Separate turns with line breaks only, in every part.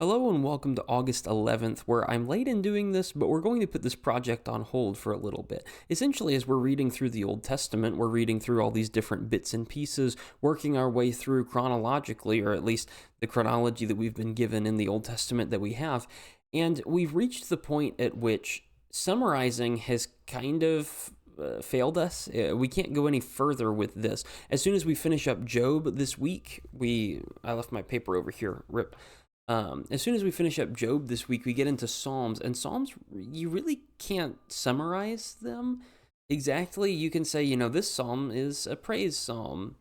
Hello and welcome to August 11th, where I'm late in doing this, but we're going to put this project on hold for a little bit. Essentially, as we're reading through the Old Testament, we're reading through all these different bits and pieces, working our way through chronologically, or at least the chronology that we've been given in the Old Testament that we have. And we've reached the point at which summarizing has kind of failed us. We can't go any further with this. As soon as we finish up Job this week, I left my paper over here, rip. As soon as we finish up Job this week, we get into Psalms, and Psalms, you really can't summarize them exactly. You can say, this psalm is a praise psalm,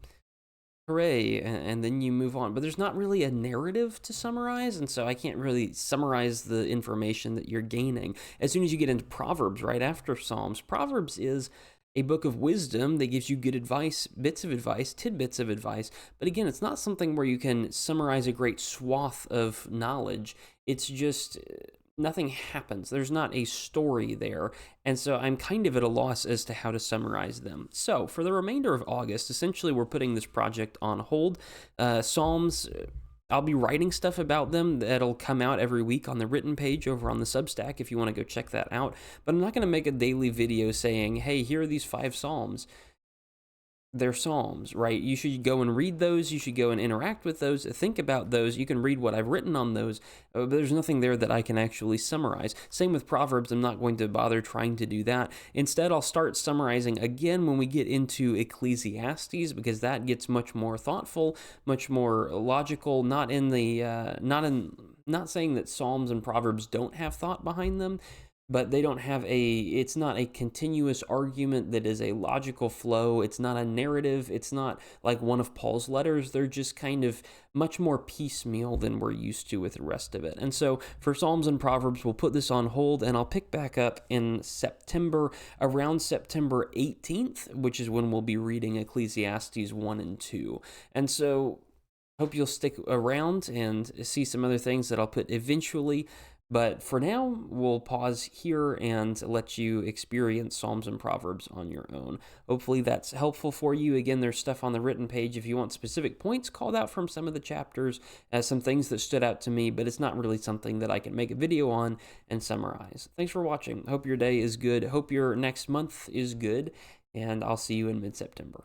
hooray, and then you move on. But there's not really a narrative to summarize, and so I can't really summarize the information that you're gaining. As soon as you get into Proverbs right after Psalms, Proverbs is a book of wisdom that gives you good advice, bits of advice, tidbits of advice. But again, it's not something where you can summarize a great swath of knowledge. It's just nothing happens. There's not a story there. And so I'm kind of at a loss as to how to summarize them. So for the remainder of August, essentially we're putting this project on hold. Psalms, I'll be writing stuff about them that'll come out every week on the written page over on the Substack if you want to go check that out. But I'm not going to make a daily video saying, hey, here are these 5 Psalms. They're Psalms, right? You should go and read those. You should go and interact with those. Think about those. You can read what I've written on those, but there's nothing there that I can actually summarize. Same with Proverbs. I'm not going to bother trying to do that. Instead, I'll start summarizing again when we get into Ecclesiastes, because that gets much more thoughtful, much more logical. Not saying that Psalms and Proverbs don't have thought behind them, but they don't have it's not a continuous argument that is a logical flow. It's not a narrative. It's not like one of Paul's letters. They're just kind of much more piecemeal than we're used to with the rest of it. And so for Psalms and Proverbs, we'll put this on hold, and I'll pick back up in September, around September 18th, which is when we'll be reading Ecclesiastes 1 and 2. And so hope you'll stick around and see some other things that I'll put eventually. But for now, we'll pause here and let you experience Psalms and Proverbs on your own. Hopefully that's helpful for you. Again, there's stuff on the written page if you want specific points called out from some of the chapters, as some things that stood out to me, but it's not really something that I can make a video on and summarize. Thanks for watching. Hope your day is good. Hope your next month is good, and I'll see you in mid-September.